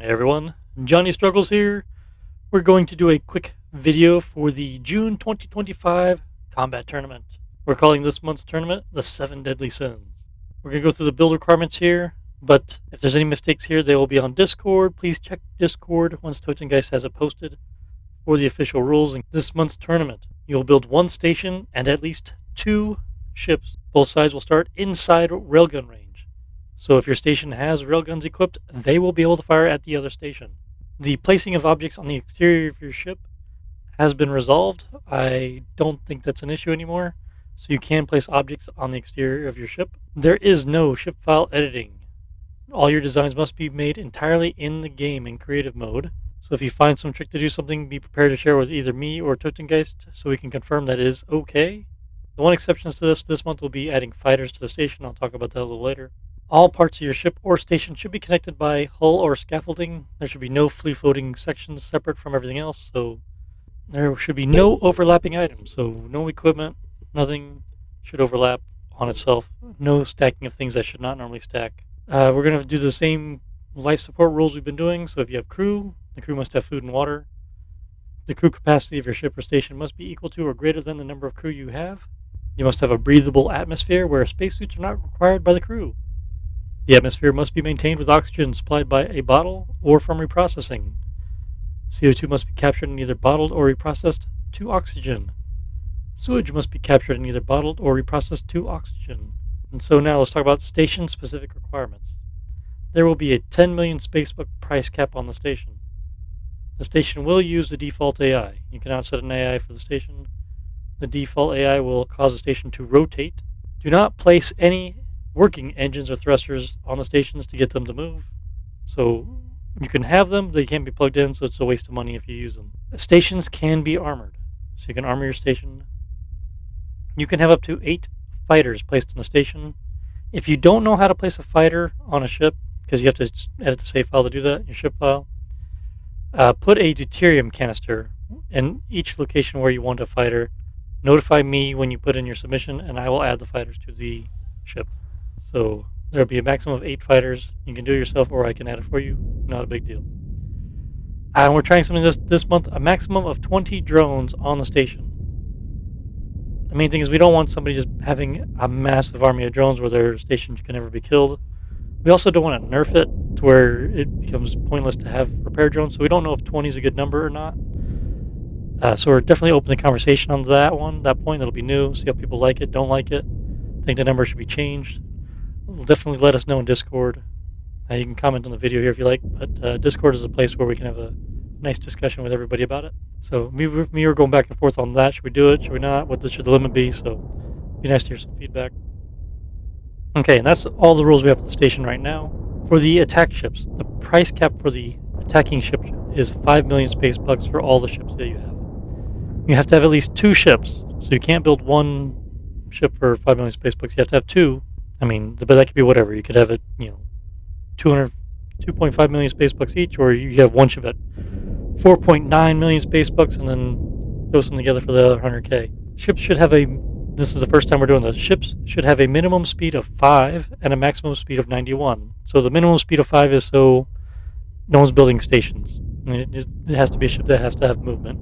Hey everyone, Johnny Struggles here. We're going to do a quick video for the June 2025 combat tournament. We're calling this month's tournament the 7 Deadly Sins. We're going to go through the build requirements here, but if there's any mistakes here, they will be on Discord. Please check Discord once Totengeist has it posted for the official rules in this month's tournament. You'll build one station and at least 2 ships. Both sides will start inside railgun range. So if your station has railguns equipped, they will be able to fire at the other station. The placing of objects on the exterior of your ship has been resolved. I don't think that's an issue anymore. So you can place objects on the exterior of your ship. There is no ship file editing. All your designs must be made entirely in the game in creative mode. So if you find some trick to do something, be prepared to share with either me or Totengeist so we can confirm that is okay. The one exception to this month will be adding fighters to the station. I'll talk about that a little later. All parts of your ship or station should be connected by hull or scaffolding. There should be no free-floating sections separate from everything else, so there should be no overlapping items. So no equipment, nothing should overlap on itself. No stacking of things that should not normally stack. We're going to do the same life support rules we've been doing. So if you have crew, the crew must have food and water. The crew capacity of your ship or station must be equal to or greater than the number of crew you have. You must have a breathable atmosphere where spacesuits are not required by the crew. The atmosphere must be maintained with oxygen supplied by a bottle or from reprocessing. CO2 must be captured and either bottled or reprocessed to oxygen. Sewage must be captured and either bottled or reprocessed to oxygen. And so now let's talk about station-specific requirements. There will be a 10 million spacebook price cap on the station. The station will use the default AI. You cannot set an AI for the station. The default AI will cause the station to rotate. Do not place any working engines or thrusters on the stations to get them to move. So you can have them, they can't be plugged in, so it's a waste of money if you use them. Stations can be armored, so you can armor your station. You can have up to 8 fighters placed in the station. If you don't know how to place a fighter on a ship, because you have to edit the save file to do that, your ship file, put a deuterium canister in each location where you want a fighter. Notify me when you put in your submission, and I will add the fighters to the ship. So there'll be a maximum of 8 fighters. You can do it yourself, or I can add it for you. Not a big deal. And we're trying something this month, a maximum of 20 drones on the station. The main thing is we don't want somebody just having a massive army of drones where their station can never be killed. We also don't want to nerf it to where it becomes pointless to have repair drones, so we don't know if 20 is a good number or not. So we're definitely open to conversation on that point. It'll be new, see how people like it, don't like it. Think the number should be changed. Definitely let us know in Discord. You can comment on the video here if you like, but Discord is a place where we can have a nice discussion with everybody about it. So me are going back and forth on that. Should we do it? Should we not? What should the limit be? So it'd be nice to hear some feedback. Okay, and that's all the rules we have for the station right now. For the attack ships, the price cap for the attacking ship is 5 million space bucks for all the ships that you have. You have to have at least 2 ships, so you can't build one ship for 5 million space bucks. You have to have 2. I mean, but that could be whatever. You could have it, 2.5 million space bucks each, or you have one ship at 4.9 million space bucks, and then throw some together for the other 100K. Ships should have this is the first time we're doing this. Ships should have a minimum speed of 5 and a maximum speed of 91. So the minimum speed of 5 is so no one's building stations. It has to be a ship that has to have movement.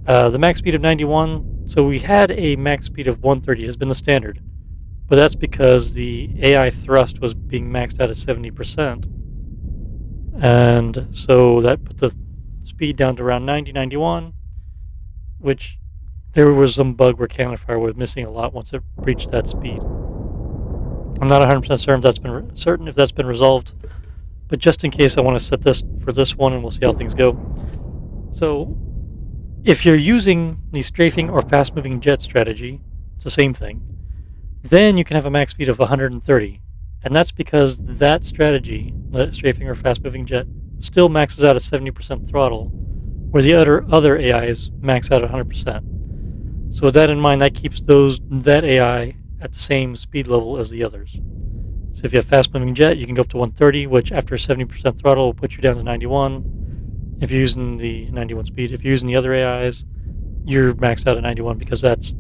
The max speed of 91. So we had a max speed of 130 has been the standard. But that's because the AI thrust was being maxed out at 70%. And so that put the speed down to around 90, 91, which there was some bug where Cannon Fire was missing a lot once it reached that speed. I'm not 100% certain if that's been resolved, but just in case I want to set this for this one and we'll see how things go. So if you're using the strafing or fast-moving jet strategy, it's the same thing. Then you can have a max speed of 130. And that's because that strategy, the strafing or fast-moving jet, still maxes out at 70% throttle, where the other AIs max out at 100%. So with that in mind, that keeps that AI at the same speed level as the others. So if you have fast-moving jet, you can go up to 130, which after 70% throttle will put you down to 91. If you're using the 91 speed. If you're using the other AIs, you're maxed out at 91 because that's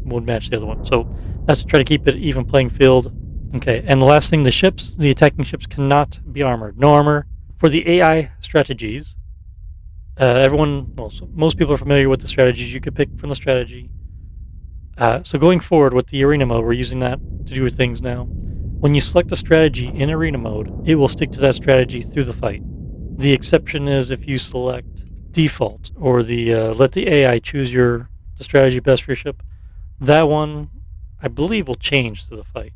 won't match the other one. So that's to try to keep it even playing field. Okay, and the last thing, the attacking ships cannot be armored. No armor. For the AI strategies, most people are familiar with the strategies you could pick from the strategy. So going forward with the arena mode, we're using that to do things now. When you select a strategy in arena mode, it will stick to that strategy through the fight. The exception is if you select default or the let the AI choose the strategy best for your ship. That one, I believe, will change through the fight.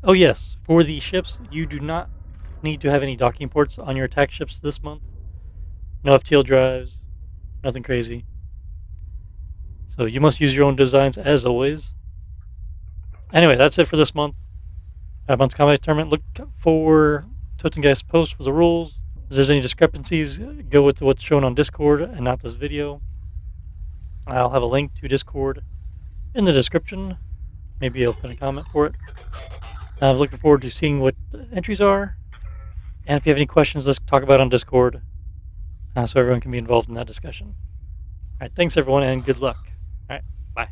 Oh yes, for the ships, you do not need to have any docking ports on your attack ships this month. No FTL drives, nothing crazy. So you must use your own designs as always. Anyway, that's it for this month. Month's combat tournament. Look for Totengeist's post for the rules. If there's any discrepancies, go with what's shown on Discord and not this video. I'll have a link to Discord in the description. Maybe I'll put a comment for it. I'm looking forward to seeing what the entries are. And if you have any questions, let's talk about it on Discord so everyone can be involved in that discussion. All right, thanks everyone, and good luck. All right, bye.